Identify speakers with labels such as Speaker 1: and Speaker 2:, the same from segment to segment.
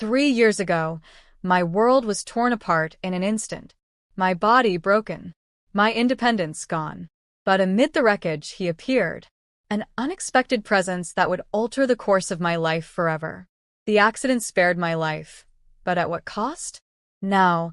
Speaker 1: 3 years ago, my world was torn apart in an instant. My body broken. My independence gone. But amid the wreckage, he appeared. An unexpected presence that would alter the course of my life forever. The accident spared my life. But at what cost? Now,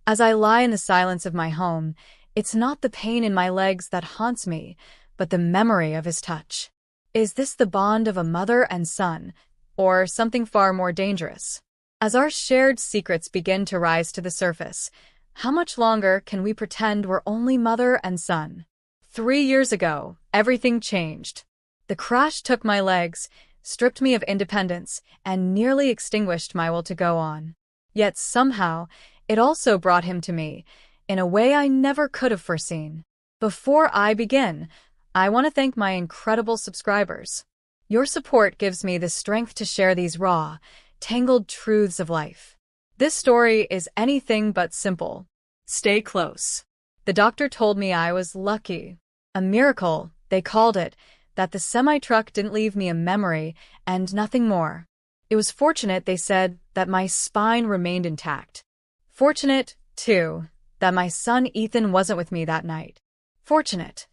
Speaker 1: as I lie in the silence of my home, it's not the pain in my legs that haunts me, but the memory of his touch. Is this the bond of a mother and son, or something far more dangerous? As our shared secrets begin to rise to the surface, how much longer can we pretend we're only mother and son? 3 years ago, everything changed. The crash took my legs, stripped me of independence, and nearly extinguished my will to go on. Yet somehow, it also brought him to me, in a way I never could have foreseen. Before I begin, I want to thank my incredible subscribers. Your support gives me the strength to share these raw, tangled truths of life. This story is anything but simple. Stay close. The doctor told me I was lucky. A miracle, they called it, that the semi-truck didn't leave me a memory and nothing more. It was fortunate, they said, that my spine remained intact. Fortunate, too, that my son Ethan wasn't with me that night. Fortunate.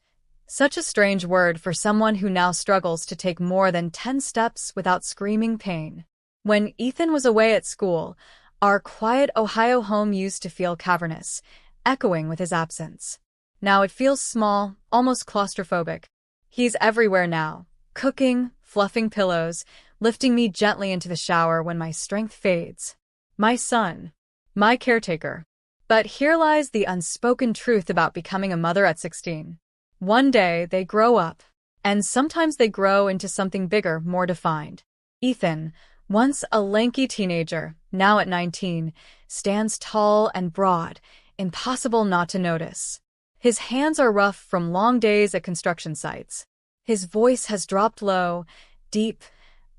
Speaker 1: Such a strange word for someone who now struggles to take more than 10 steps without screaming pain. When Ethan was away at school, our quiet Ohio home used to feel cavernous, echoing with his absence. Now it feels small, almost claustrophobic. He's everywhere now, cooking, fluffing pillows, lifting me gently into the shower when my strength fades. My son. My caretaker. But here lies the unspoken truth about becoming a mother at 16. One day, they grow up. And sometimes they grow into something bigger, more defined. Ethan, once a lanky teenager, now at 19, stands tall and broad, impossible not to notice. His hands are rough from long days at construction sites. His voice has dropped low, deep,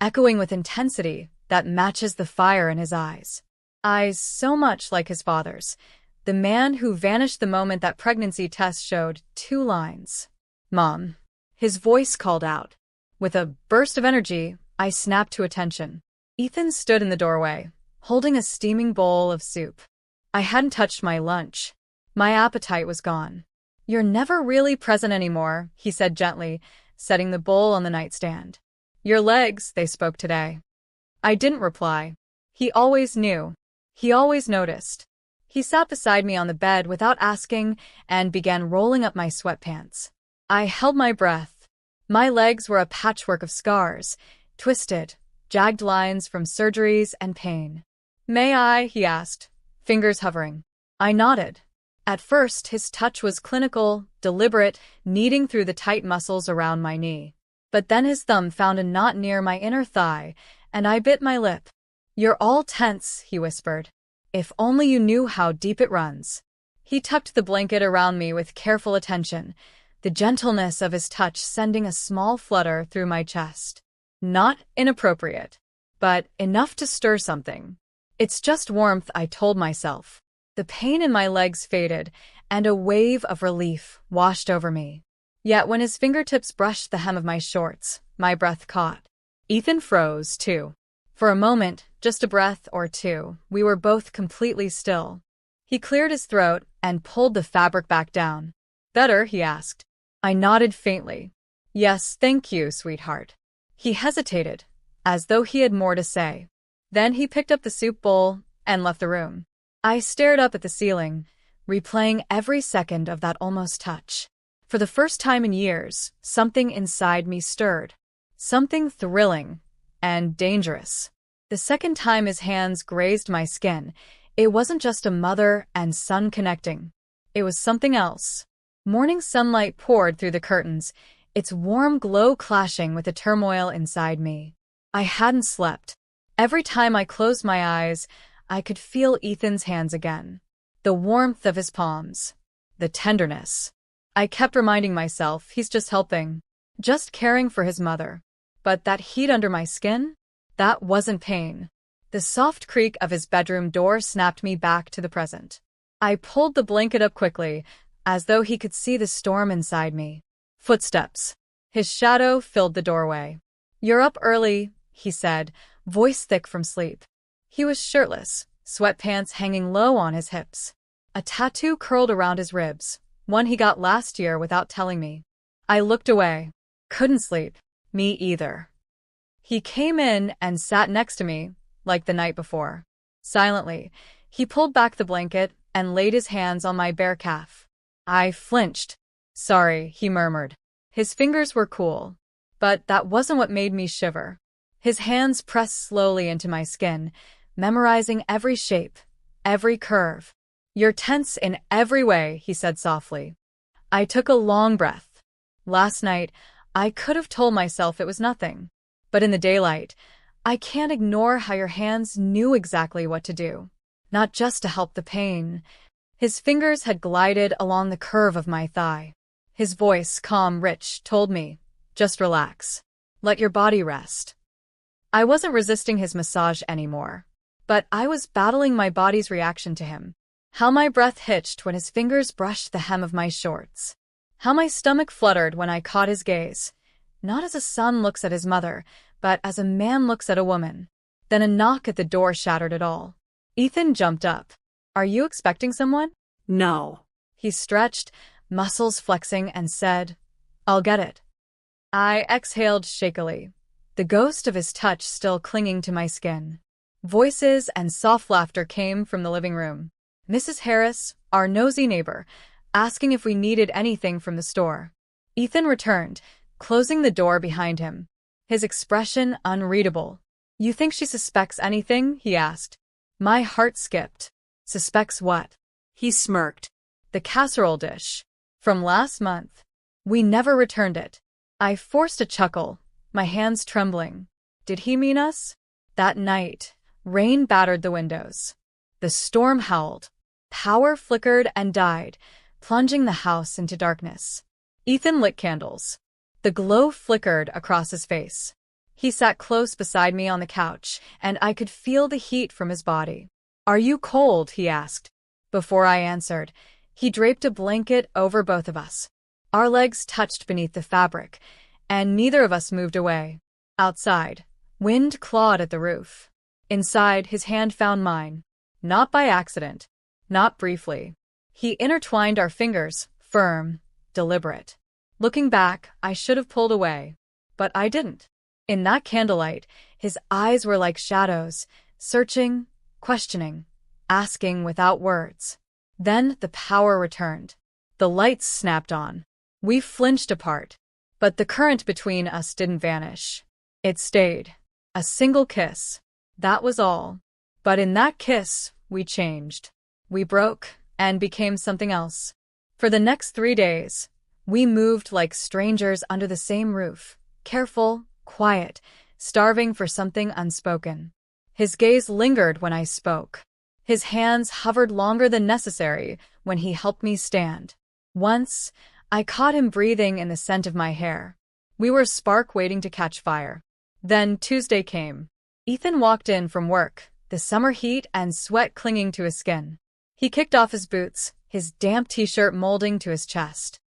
Speaker 1: echoing with intensity that matches the fire in his eyes. Eyes so much like his father's, the man who vanished the moment that pregnancy test showed 2 lines. Mom. His voice called out. With a burst of energy, I snapped to attention. Ethan stood in the doorway, holding a steaming bowl of soup. I hadn't touched my lunch. My appetite was gone. You're never really present anymore, he said gently, setting the bowl on the nightstand. Your legs, they spoke today. I didn't reply. He always knew. He always noticed. He sat beside me on the bed without asking and began rolling up my sweatpants. I held my breath. My legs were a patchwork of scars, twisted, jagged lines from surgeries and pain. May I? He asked, fingers hovering. I nodded. At first, his touch was clinical, deliberate, kneading through the tight muscles around my knee. But then his thumb found a knot near my inner thigh, and I bit my lip. You're all tense, he whispered. If only you knew how deep it runs. He tucked the blanket around me with careful attention, the gentleness of his touch sending a small flutter through my chest. Not inappropriate, but enough to stir something. It's just warmth, I told myself. The pain in my legs faded, and a wave of relief washed over me. Yet when his fingertips brushed the hem of my shorts, my breath caught. Ethan froze, too. For a moment, just a breath or two, we were both completely still. He cleared his throat and pulled the fabric back down. Better? He asked. I nodded faintly. Yes, thank you, sweetheart. He hesitated, as though he had more to say. Then he picked up the soup bowl and left the room. I stared up at the ceiling, replaying every second of that almost touch. For the first time in years, something inside me stirred. Something thrilling and dangerous. The second time his hands grazed my skin, it wasn't just a mother and son connecting. It was something else. Morning sunlight poured through the curtains, its warm glow clashing with the turmoil inside me. I hadn't slept. Every time I closed my eyes, I could feel Ethan's hands again. The warmth of his palms. The tenderness. I kept reminding myself he's just helping. Just caring for his mother. But that heat under my skin? That wasn't pain. The soft creak of his bedroom door snapped me back to the present. I pulled the blanket up quickly, as though he could see the storm inside me. Footsteps. His shadow filled the doorway. You're up early, he said, voice thick from sleep. He was shirtless, sweatpants hanging low on his hips. A tattoo curled around his ribs, one he got last year without telling me. I looked away. Couldn't sleep. Me either. He came in and sat next to me, like the night before. Silently, he pulled back the blanket and laid his hands on my bare calf. I flinched. Sorry, he murmured. His fingers were cool, but that wasn't what made me shiver. His hands pressed slowly into my skin, memorizing every shape, every curve. You're tense in every way, he said softly. I took a long breath. Last night, I could have told myself it was nothing. But in the daylight, I can't ignore how your hands knew exactly what to do. Not just to help the pain. His fingers had glided along the curve of my thigh. His voice, calm, rich, told me, just relax. Let your body rest. I wasn't resisting his massage anymore, but I was battling my body's reaction to him. How my breath hitched when his fingers brushed the hem of my shorts. How my stomach fluttered when I caught his gaze, not as a son looks at his mother, but as a man looks at a woman. Then a knock at the door shattered it all. Ethan jumped up. Are you expecting someone?
Speaker 2: No.
Speaker 1: He stretched, muscles flexing, and said, I'll get it. I exhaled shakily, the ghost of his touch still clinging to my skin. Voices and soft laughter came from the living room. Mrs. Harris, our nosy neighbor, asking if we needed anything from the store. Ethan returned, closing the door behind him. His expression unreadable. You think she suspects anything? He asked. My heart skipped. Suspects what?
Speaker 2: He smirked.
Speaker 1: The casserole dish. From last month. We never returned it. I forced a chuckle, my hands trembling. Did he mean us? That night, rain battered the windows. The storm howled. Power flickered and died, plunging the house into darkness. Ethan lit candles. The glow flickered across his face. He sat close beside me on the couch, and I could feel the heat from his body. Are you cold? He asked. Before I answered, he draped a blanket over both of us. Our legs touched beneath the fabric, and neither of us moved away. Outside, wind clawed at the roof. Inside, his hand found mine. Not by accident. Not briefly. He intertwined our fingers, firm, deliberate. Looking back, I should have pulled away. But I didn't. In that candlelight, his eyes were like shadows, searching, questioning, asking without words. Then the power returned. The lights snapped on. We flinched apart. But the current between us didn't vanish. It stayed. A single kiss. That was all. But in that kiss, we changed. We broke and became something else. For the next 3 days, we moved like strangers under the same roof, careful, quiet, starving for something unspoken. His gaze lingered when I spoke. His hands hovered longer than necessary when he helped me stand. Once, I caught him breathing in the scent of my hair. We were a spark waiting to catch fire. Then Tuesday came. Ethan walked in from work, the summer heat and sweat clinging to his skin. He kicked off his boots, his damp t-shirt molding to his chest.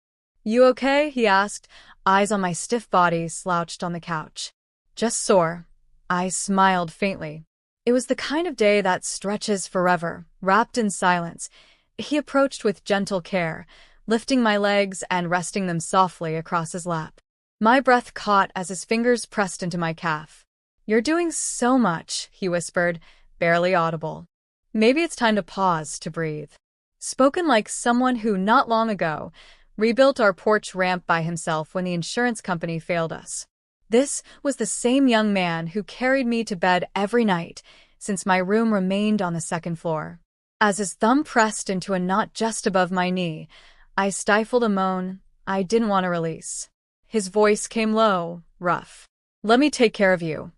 Speaker 1: You okay? He asked, eyes on my stiff body slouched on the couch. Just sore. I smiled faintly. It was the kind of day that stretches forever, wrapped in silence. He approached with gentle care, lifting my legs and resting them softly across his lap. My breath caught as his fingers pressed into my calf. You're doing so much, he whispered, barely audible. Maybe it's time to pause to breathe. Spoken like someone who, not long ago, rebuilt our porch ramp by himself when the insurance company failed us. This was the same young man who carried me to bed every night, since my room remained on the second floor. As his thumb pressed into a knot just above my knee, I stifled a moan I didn't want to release. His voice came low, rough. Let me take care of you.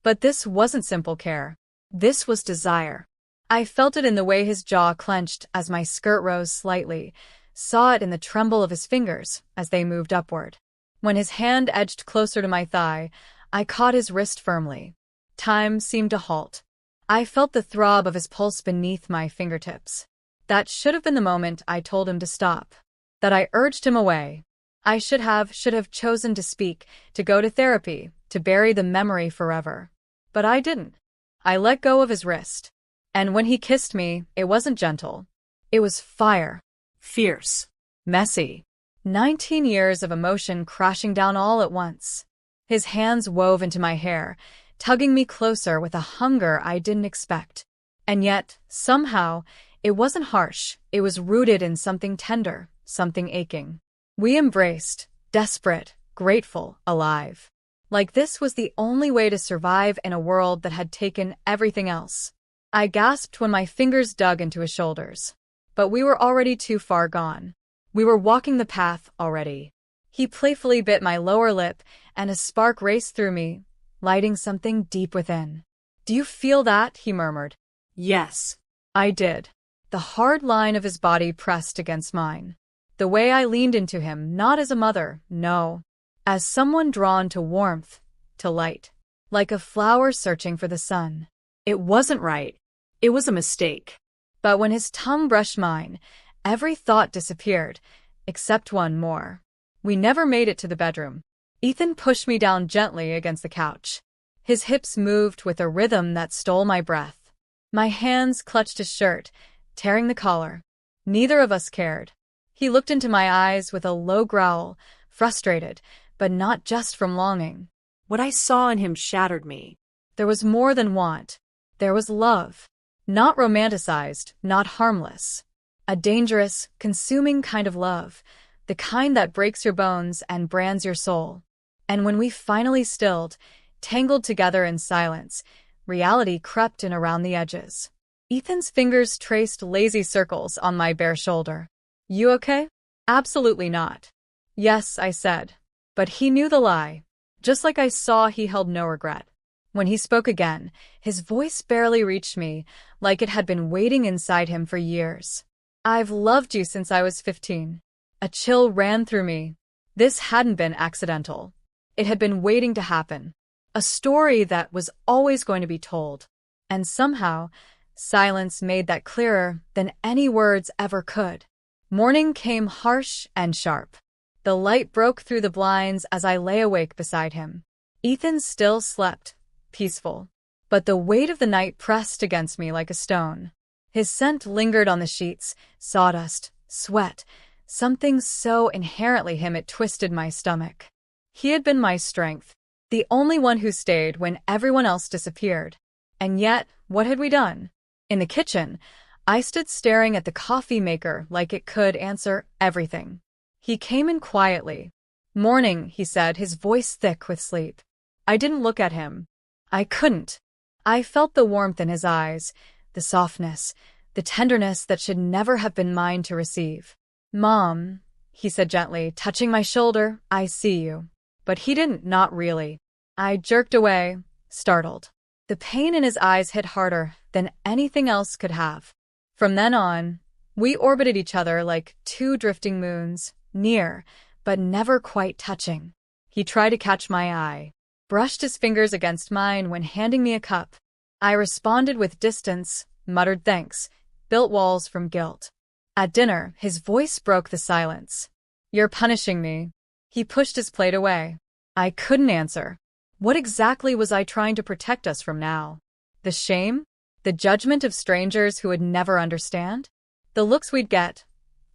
Speaker 1: But this wasn't simple care. This was desire. I felt it in the way his jaw clenched as my skirt rose slightly, saw it in the tremble of his fingers as they moved upward. When his hand edged closer to my thigh, I caught his wrist firmly. Time seemed to halt. I felt the throb of his pulse beneath my fingertips. That should have been the moment I told him to stop. That I urged him away. I should have chosen to speak, to go to therapy, to bury the memory forever. But I didn't. I let go of his wrist. And when he kissed me, it wasn't gentle. It was fire.
Speaker 2: Fierce.
Speaker 1: Messy. 19 years of emotion crashing down all at once. His hands wove into my hair, tugging me closer with a hunger I didn't expect. And yet, somehow, it wasn't harsh. It was rooted in something tender, something aching. We embraced, desperate, grateful, alive. Like this was the only way to survive in a world that had taken everything else. I gasped when my fingers dug into his shoulders. But we were already too far gone. We were walking the path already. He playfully bit my lower lip, and a spark raced through me, lighting something deep within. "Do you feel that?" he murmured.
Speaker 2: Yes.
Speaker 1: I did. The hard line of his body pressed against mine. The way I leaned into him, not as a mother, no. As someone drawn to warmth, to light. Like a flower searching for the sun.
Speaker 2: It wasn't right. It was a mistake.
Speaker 1: But when his tongue brushed mine, every thought disappeared, except one more. We never made it to the bedroom. Ethan pushed me down gently against the couch. His hips moved with a rhythm that stole my breath. My hands clutched his shirt, tearing the collar. Neither of us cared. He looked into my eyes with a low growl, frustrated, but not just from longing.
Speaker 2: What I saw in him shattered me.
Speaker 1: There was more than want. There was love. Not romanticized, not harmless. A dangerous, consuming kind of love. The kind that breaks your bones and brands your soul. And when we finally stilled, tangled together in silence, reality crept in around the edges. Ethan's fingers traced lazy circles on my bare shoulder. "You okay?" "Absolutely not." "Yes," I said. But he knew the lie. Just like I saw, he held no regret. When he spoke again, his voice barely reached me, like it had been waiting inside him for years. "I've loved you since I was 15. A chill ran through me. This hadn't been accidental. It had been waiting to happen. A story that was always going to be told. And somehow, silence made that clearer than any words ever could. Morning came harsh and sharp. The light broke through the blinds as I lay awake beside him. Ethan still slept, peaceful. But the weight of the night pressed against me like a stone. His scent lingered on the sheets, sawdust, sweat, something so inherently him it twisted my stomach. He had been my strength, the only one who stayed when everyone else disappeared. And yet, what had we done? In the kitchen, I stood staring at the coffee maker like it could answer everything. He came in quietly. "Morning," he said, his voice thick with sleep. I didn't look at him. I couldn't. I felt the warmth in his eyes, the softness, the tenderness that should never have been mine to receive. "Mom," he said gently, touching my shoulder, "I see you." But he didn't, not really. I jerked away, startled. The pain in his eyes hit harder than anything else could have. From then on, we orbited each other like two drifting moons, near, but never quite touching. He tried to catch my eye, brushed his fingers against mine when handing me a cup. I responded with distance, muttered thanks, built walls from guilt. At dinner, his voice broke the silence. "You're punishing me." He pushed his plate away. I couldn't answer. What exactly was I trying to protect us from now? The shame? The judgment of strangers who would never understand? The looks we'd get?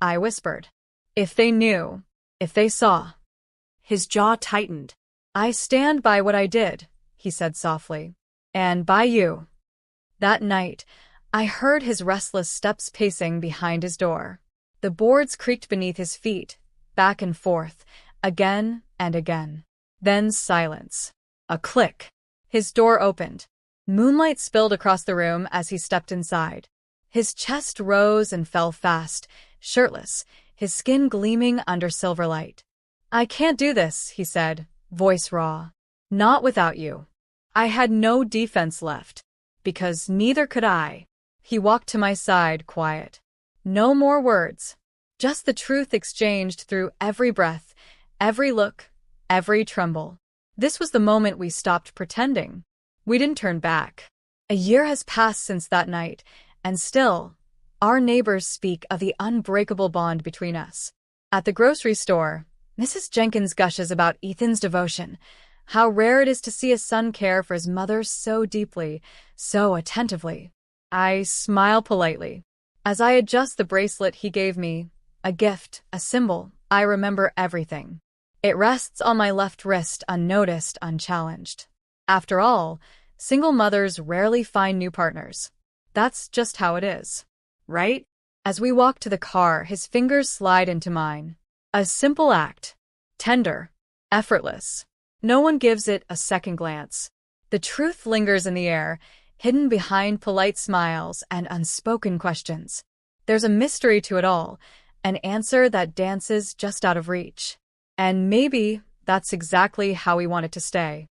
Speaker 1: I whispered. If they knew. If they saw.
Speaker 2: His jaw tightened.
Speaker 1: "I stand by what I did," he said softly. "And by you." That night, I heard his restless steps pacing behind his door. The boards creaked beneath his feet, back and forth, again and again. Then silence. A click. His door opened. Moonlight spilled across the room as he stepped inside. His chest rose and fell fast, shirtless, his skin gleaming under silver light. "I can't do this," he said, voice raw. "Not without you." I had no defense left, because neither could I. He walked to my side, quiet. No more words. Just the truth exchanged through every breath, every look, every tremble. This was the moment we stopped pretending. We didn't turn back. A year has passed since that night, and still, our neighbors speak of the unbreakable bond between us. At the grocery store, Mrs. Jenkins gushes about Ethan's devotion, How rare it is to see a son care for his mother so deeply, so attentively. I smile politely. As I adjust the bracelet he gave me, a gift, a symbol, I remember everything. It rests on my left wrist, unnoticed, unchallenged. After all, single mothers rarely find new partners. That's just how it is. Right? As we walk to the car, his fingers slide into mine. A simple act. Tender. Effortless. No one gives it a second glance. The truth lingers in the air, hidden behind polite smiles and unspoken questions. There's a mystery to it all, an answer that dances just out of reach. And maybe that's exactly how we want it to stay.